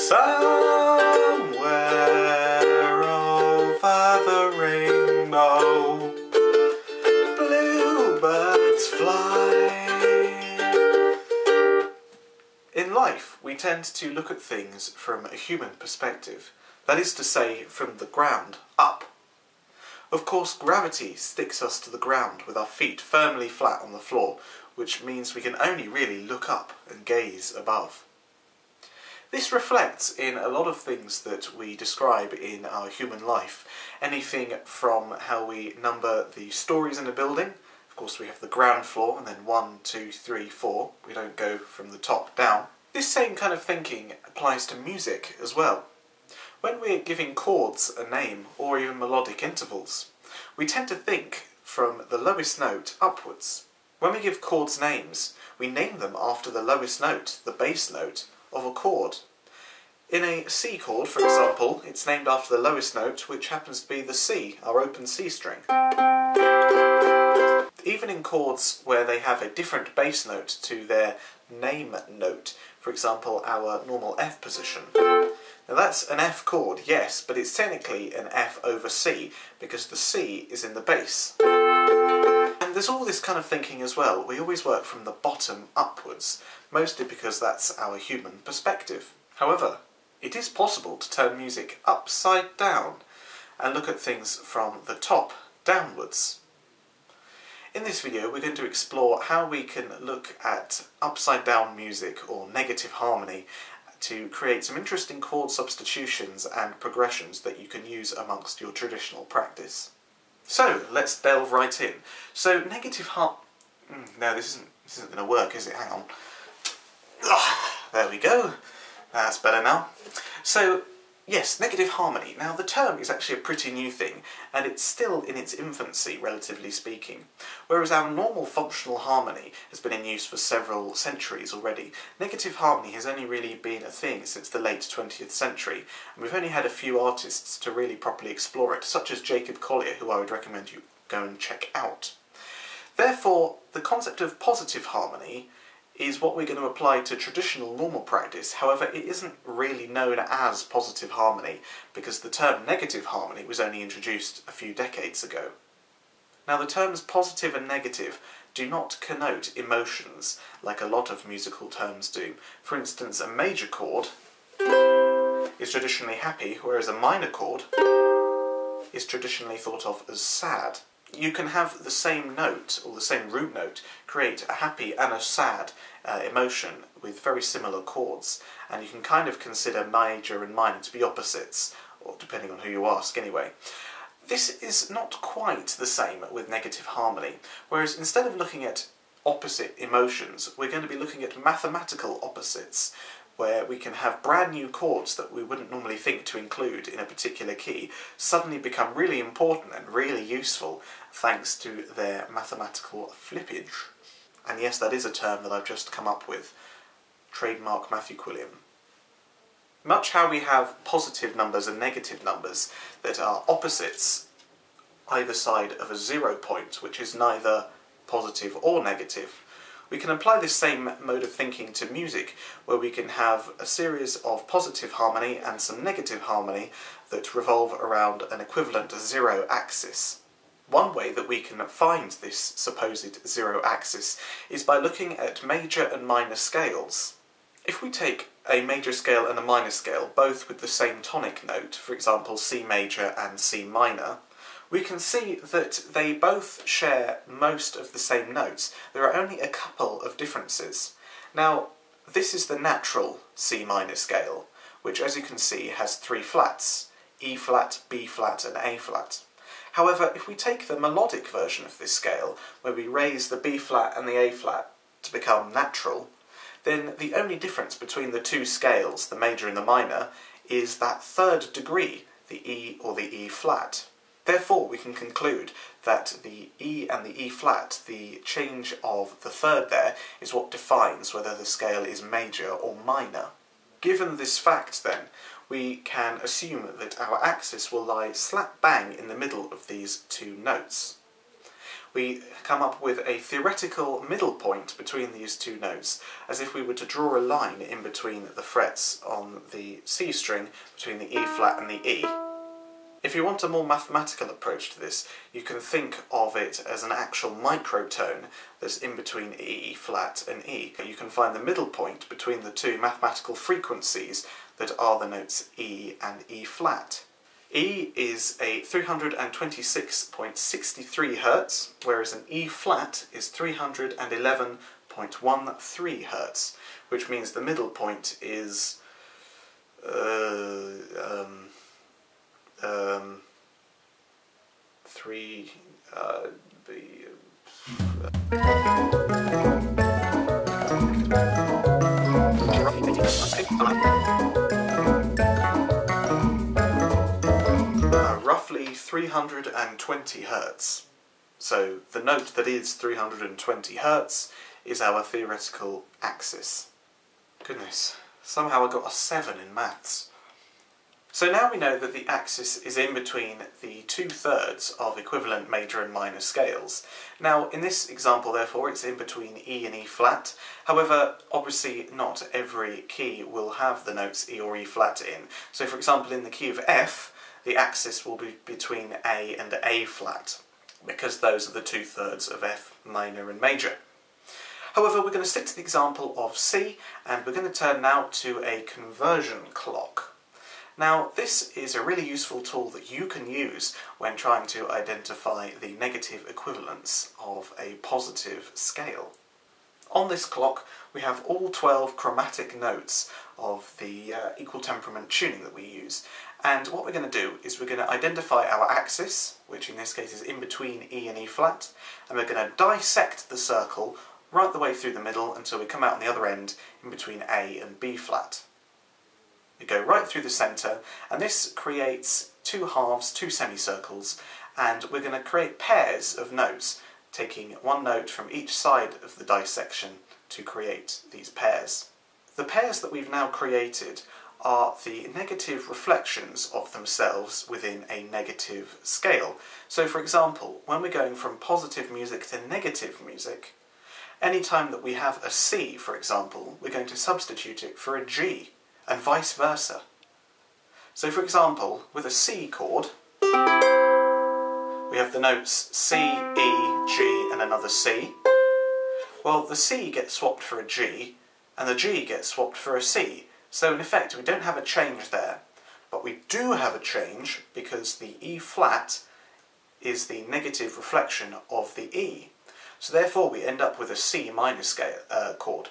Somewhere over the rainbow, bluebirds fly. In life, we tend to look at things from a human perspective, that is to say, from the ground up. Of course, gravity sticks us to the ground with our feet firmly flat on the floor, which means we can only really look up and gaze above. This reflects in a lot of things that we describe in our human life. Anything from how we number the stories in a building. Of course, we have the ground floor and then 1, 2, 3, 4. We don't go from the top down. This same kind of thinking applies to music as well. When we're giving chords a name, or even melodic intervals, we tend to think from the lowest note upwards. When we give chords names, we name them after the lowest note, the bass note, of a chord. In a C chord, for example, it's named after the lowest note, which happens to be the C, our open C string. Even in chords where they have a different bass note to their name note, for example our normal F position. Now that's an F chord, yes, but it's technically an F over C, because the C is in the bass. And there's all this kind of thinking as well. We always work from the bottom upwards, mostly because that's our human perspective. However, it is possible to turn music upside down and look at things from the top downwards. In this video we're going to explore how we can look at upside down music or negative harmony to create some interesting chord substitutions and progressions that you can use amongst your traditional practice. So let's delve right in. So negative no, this isn't going to work, is it? Hang on. There we go. That's better now. So yes, negative harmony. Now the term is actually a pretty new thing, and it's still in its infancy, relatively speaking. Whereas our normal functional harmony has been in use for several centuries already, negative harmony has only really been a thing since the late 20th century, and we've only had a few artists to really properly explore it, such as Jacob Collier, who I would recommend you go and check out. Therefore, the concept of positive harmony is what we're going to apply to traditional normal practice. However, it isn't really known as positive harmony because the term negative harmony was only introduced a few decades ago. Now the terms positive and negative do not connote emotions like a lot of musical terms do. For instance, a major chord is traditionally happy, whereas a minor chord is traditionally thought of as sad. You can have the same note, or the same root note, create a happy and a sad emotion with very similar chords, and you can kind of consider major and minor to be opposites, or depending on who you ask anyway. This is not quite the same with negative harmony, whereas instead of looking at opposite emotions, we're going to be looking at mathematical opposites, where we can have brand new chords that we wouldn't normally think to include in a particular key suddenly become really important and really useful thanks to their mathematical flippage. And yes, that is a term that I've just come up with. Trademark Matthew Quilliam. Much how we have positive numbers and negative numbers that are opposites either side of a 0 point, which is neither positive or negative, we can apply this same mode of thinking to music, where we can have a series of positive harmony and some negative harmony that revolve around an equivalent 0 axis. One way that we can find this supposed 0 axis is by looking at major and minor scales. If we take a major scale and a minor scale, both with the same tonic note, for example C major and C minor, we can see that they both share most of the same notes. There are only a couple of differences. Now, this is the natural C minor scale, which as you can see has 3 flats, E flat, B flat and A flat. However, if we take the melodic version of this scale, where we raise the B flat and the A flat to become natural, then the only difference between the two scales, the major and the minor, is that 3rd degree, the E or the E flat. Therefore, we can conclude that the E and the E flat, the change of the 3rd there, is what defines whether the scale is major or minor. Given this fact then, we can assume that our axis will lie slap bang in the middle of these two notes. we come up with a theoretical middle point between these two notes, as if we were to draw a line in between the frets on the C string, between the E flat and the E. If you want a more mathematical approach to this, you can think of it as an actual microtone that's in between E flat and E. You can find the middle point between the two mathematical frequencies that are the notes E and E flat. E is a 326.63 Hz, whereas an E flat is 311.13 Hz, which means the middle point is roughly 320 Hz. So the note that is 320 Hz is our theoretical axis. Goodness, somehow I got a 7 in maths. So now we know that the axis is in between the 2/3 of equivalent major and minor scales. Now in this example therefore it's in between E and E flat. However, obviously not every key will have the notes E or E flat in. So for example in the key of F, the axis will be between A and A flat, because those are the 2/3 of F minor and major. However, we're going to stick to the example of C, and we're going to turn now to a conversion clock. Now, this is a really useful tool that you can use when trying to identify the negative equivalence of a positive scale. On this clock, we have all 12 chromatic notes of the equal temperament tuning that we use. And what we're going to do is we're going to identify our axis, which in this case is in between E and E flat, and we're going to dissect the circle right the way through the middle until we come out on the other end in between A and B flat. We go right through the centre, and this creates two halves, two semicircles, and we're going to create pairs of notes, taking one note from each side of the dissection to create these pairs. The pairs that we've now created are the negative reflections of themselves within a negative scale. So for example, when we're going from positive music to negative music, any time that we have a C, for example, we're going to substitute it for a G, and vice versa. So for example, with a C chord, we have the notes C, E, G and another C. Well, the C gets swapped for a G, and the G gets swapped for a C. So in effect, we don't have a change there, but we do have a change because the E flat is the negative reflection of the E. So therefore we end up with a C minor scale chord.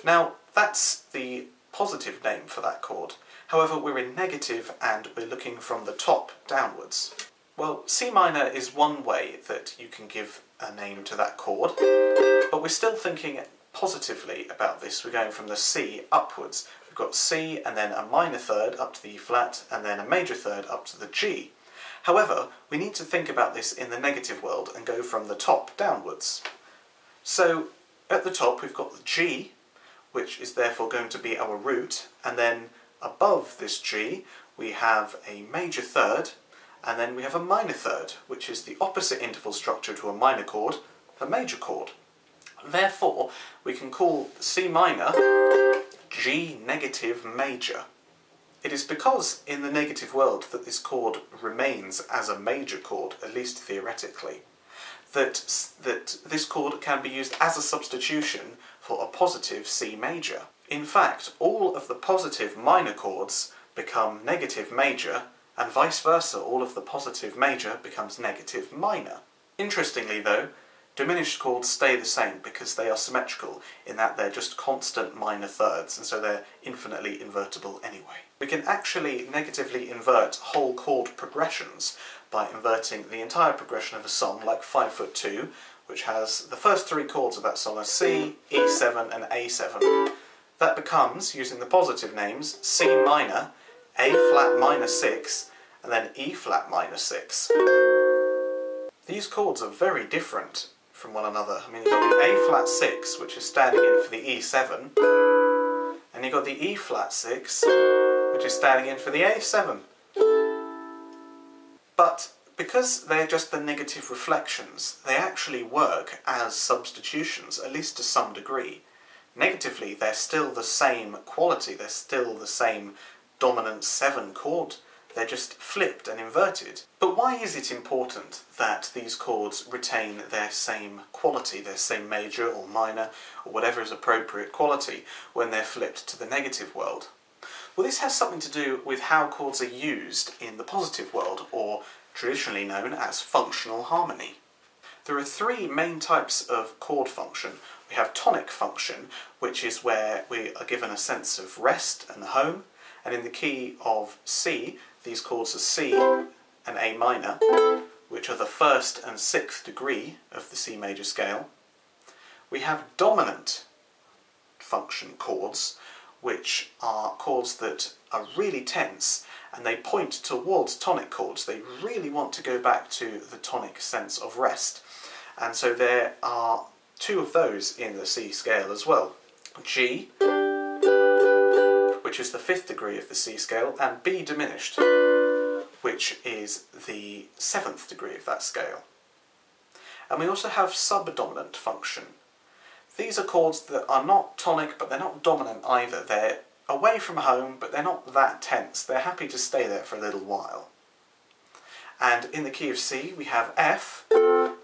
Now, that's the positive name for that chord. However, we're in negative and we're looking from the top downwards. Well, C minor is one way that you can give a name to that chord, but we're still thinking positively about this. We're going from the C upwards. We've got C and then a minor third up to the E flat and then a major third up to the G. However, we need to think about this in the negative world and go from the top downwards. So, at the top we've got the G, which is therefore going to be our root, and then above this G we have a major third, and then we have a minor third, which is the opposite interval structure to a minor chord, a major chord. Therefore, we can call C minor G negative major. It is because in the negative world that this chord remains as a major chord, at least theoretically, that this chord can be used as a substitution for a positive C major. In fact, all of the positive minor chords become negative major, and vice versa, all of the positive major becomes negative minor. Interestingly though, diminished chords stay the same because they are symmetrical in that they're just constant minor thirds, and so they're infinitely invertible anyway. We can actually negatively invert whole chord progressions by inverting the entire progression of a song, like 5'2", which has the first three chords of that song are C, E7 and A7. That becomes, using the positive names, C minor, A flat minor 6, and then E flat minor 6. These chords are very different from one another. I mean, you've got the A flat 6, which is standing in for the E7, and you've got the E flat 6, which is standing in for the A7. But because they're just the negative reflections, they actually work as substitutions, at least to some degree. Negatively, they're still the same quality, they're still the same dominant 7 chord, they're just flipped and inverted. But why is it important that these chords retain their same quality, their same major or minor, or whatever is appropriate quality, when they're flipped to the negative world? Well, this has something to do with how chords are used in the positive world, or traditionally known as functional harmony. There are 3 main types of chord function. We have tonic function, which is where we are given a sense of rest and home, and in the key of C, these chords are C and A minor, which are the 1st and 6th degree of the C major scale. We have dominant function chords, which are chords that are really tense and they point towards tonic chords. They really want to go back to the tonic sense of rest. And so there are 2 of those in the C scale as well. G, which is the 5th degree of the C scale, and B diminished, which is the 7th degree of that scale. And we also have subdominant function. These are chords that are not tonic, but they're not dominant either. They're away from home, but they're not that tense. They're happy to stay there for a little while. And in the key of C, we have F,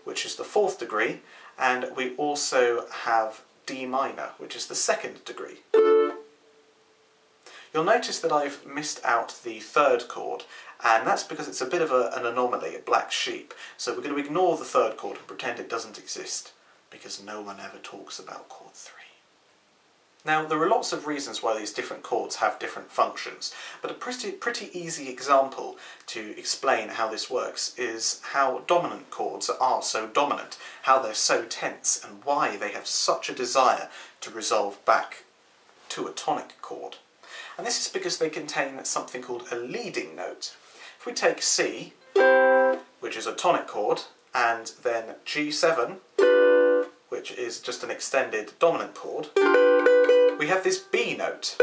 which is the 4th degree, and we also have D minor, which is the 2nd degree. You'll notice that I've missed out the 3rd chord, and that's because it's a bit of an anomaly, a black sheep. So we're going to ignore the 3rd chord and pretend it doesn't exist, because no one ever talks about chord 3. Now, there are lots of reasons why these different chords have different functions, but a pretty easy example to explain how this works is how dominant chords are so dominant, how they're so tense, and why they have such a desire to resolve back to a tonic chord. And this is because they contain something called a leading note. If we take C, which is a tonic chord, and then G7, which is just an extended dominant chord, we have this B note,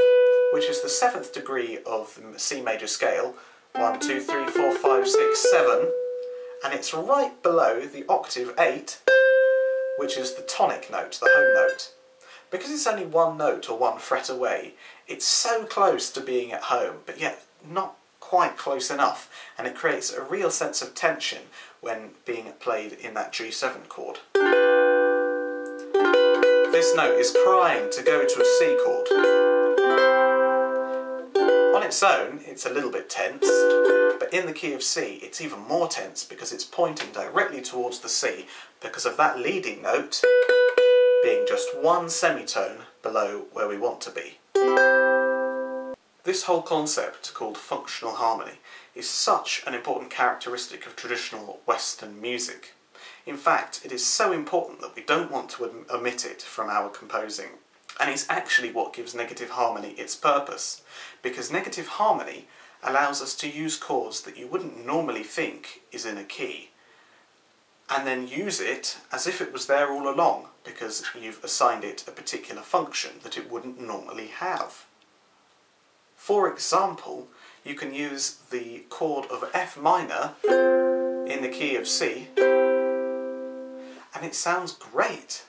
which is the 7th degree of the C major scale, 1, 2, 3, 4, 5, 6, 7, and it's right below the octave 8, which is the tonic note, the home note. Because it's only 1 note or 1 fret away, it's so close to being at home, but yet not quite close enough, and it creates a real sense of tension when being played in that G7 chord. This note is crying to go to a C chord. On its own, it's a little bit tense, but in the key of C, it's even more tense because it's pointing directly towards the C because of that leading note being just 1 semitone below where we want to be. This whole concept, called functional harmony, is such an important characteristic of traditional Western music. In fact, it is so important that we don't want to omit it from our composing. And it's actually what gives negative harmony its purpose, because negative harmony allows us to use chords that you wouldn't normally think is in a key, and then use it as if it was there all along, because you've assigned it a particular function that it wouldn't normally have. For example, you can use the chord of F minor in the key of C, and it sounds great.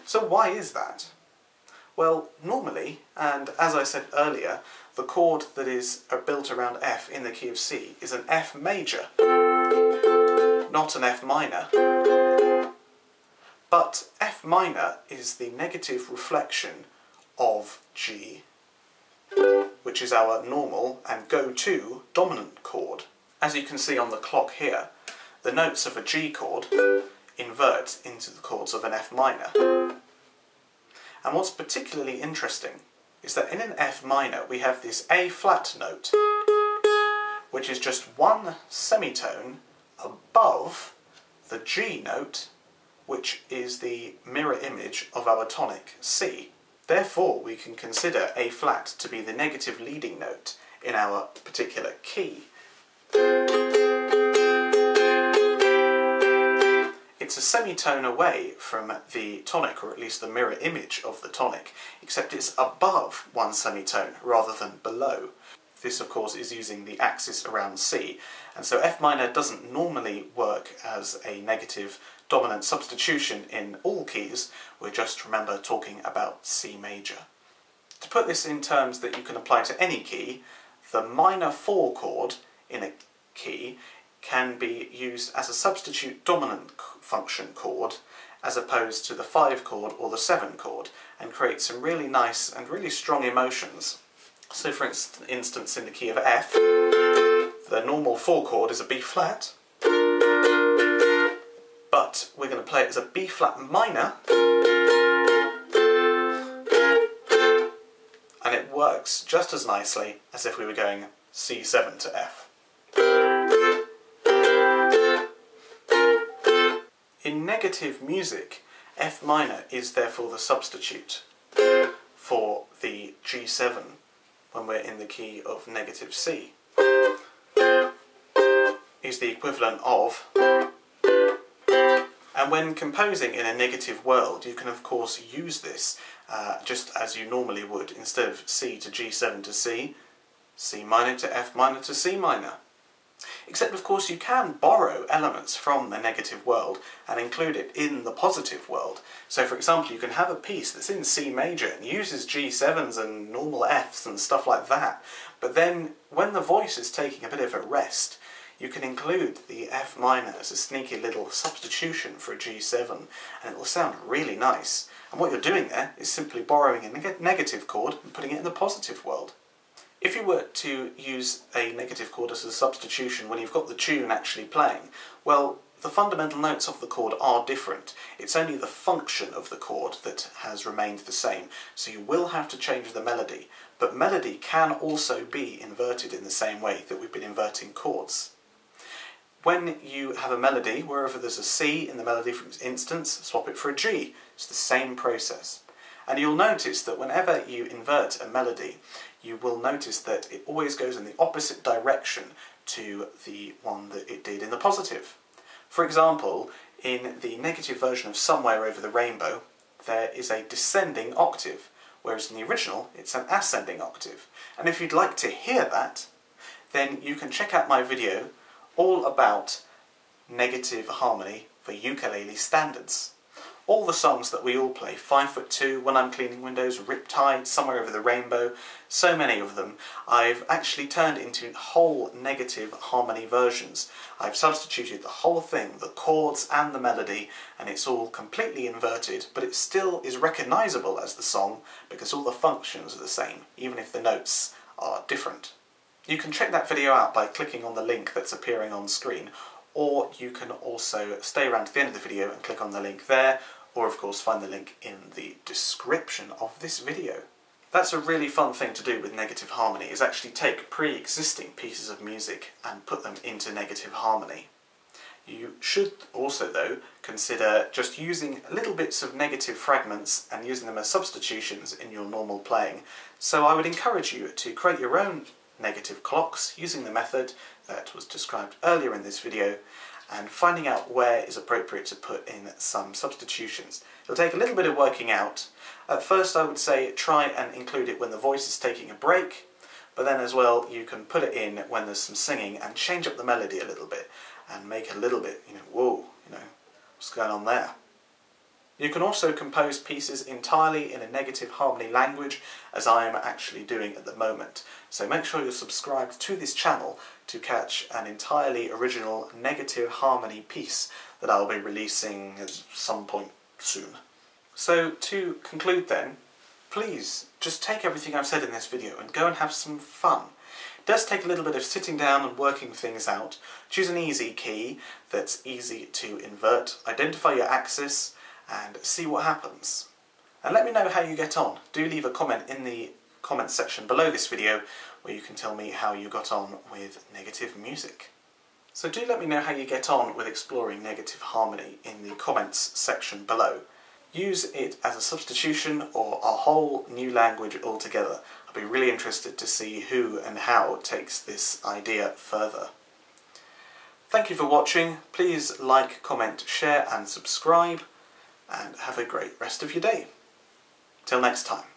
So why is that? Well, normally, and as I said earlier, the chord that is built around F in the key of C is an F major, not an F minor. But F minor is the negative reflection of G, which is our normal and go-to dominant chord. As you can see on the clock here, the notes of a G chord invert into the chords of an F minor. And what's particularly interesting is that in an F minor we have this A flat note, which is just 1 semitone above the G note, which is the mirror image of our tonic C. Therefore, we can consider A flat to be the negative leading note in our particular key. It's a semitone away from the tonic, or at least the mirror image of the tonic, except it's above one semitone rather than below. This, of course, is using the axis around C, and so F minor doesn't normally work as a negative dominant substitution in all keys. We're just, remember, talking about C major. To put this in terms that you can apply to any key, the minor 4 chord in a key can be used as a substitute dominant function chord as opposed to the 5 chord or the 7 chord, and create some really nice and really strong emotions. So for instance, in the key of F, the normal 4 chord is a B flat, but we're going to play it as a B flat minor, and it works just as nicely as if we were going C7 to F. In negative music, F minor is therefore the substitute for the G7 when we're in the key of negative C. Is the equivalent of, and when composing in a negative world you can of course use this just as you normally would. Instead of C to G7 to C, C minor to F minor to C minor. Except of course you can borrow elements from the negative world and include it in the positive world. So for example, you can have a piece that's in C major and uses G7s and normal Fs and stuff like that, but then when the voice is taking a bit of a rest, you can include the F minor as a sneaky little substitution for a G7, and it will sound really nice. And what you're doing there is simply borrowing a negative chord and putting it in the positive world. If you were to use a negative chord as a substitution when you've got the tune actually playing, well, the fundamental notes of the chord are different. It's only the function of the chord that has remained the same, so you will have to change the melody. But melody can also be inverted in the same way that we've been inverting chords. When you have a melody, wherever there's a C in the melody, for instance, swap it for a G. It's the same process. And you'll notice that whenever you invert a melody, you will notice that it always goes in the opposite direction to the one that it did in the positive. For example, in the negative version of Somewhere Over the Rainbow, there is a descending octave, whereas in the original it's an ascending octave. And if you'd like to hear that, then you can check out my video all about negative harmony for ukulele standards. All the songs that we all play, 5'2", When I'm Cleaning Windows, Riptide, Somewhere Over the Rainbow, so many of them, I've actually turned into whole negative harmony versions. I've substituted the whole thing, the chords and the melody, and it's all completely inverted, but it still is recognisable as the song because all the functions are the same, even if the notes are different. You can check that video out by clicking on the link that's appearing on screen, or you can also stay around to the end of the video and click on the link there, or of course find the link in the description of this video. That's a really fun thing to do with negative harmony, is actually take pre-existing pieces of music and put them into negative harmony. You should also, though, consider just using little bits of negative fragments and using them as substitutions in your normal playing. So I would encourage you to create your own negative clocks using the method that was described earlier in this video, and finding out where is appropriate to put in some substitutions. It'll take a little bit of working out. At first I would say try and include it when the voice is taking a break, but then as well you can put it in when there's some singing and change up the melody a little bit and make it a little bit, whoa, what's going on there? You can also compose pieces entirely in a negative harmony language, as I am actually doing at the moment. So make sure you're subscribed to this channel to catch an entirely original negative harmony piece that I'll be releasing at some point soon. So to conclude then, please just take everything I've said in this video and go and have some fun. It does take a little bit of sitting down and working things out. Choose an easy key that's easy to invert, identify your axis, and see what happens. And let me know how you get on. Do leave a comment in the comments section below this video where you can tell me how you got on with negative music. So do let me know how you get on with exploring negative harmony in the comments section below. Use it as a substitution or a whole new language altogether. I'll be really interested to see who and how takes this idea further. Thank you for watching. Please like, comment, share and subscribe, and have a great rest of your day. Till next time.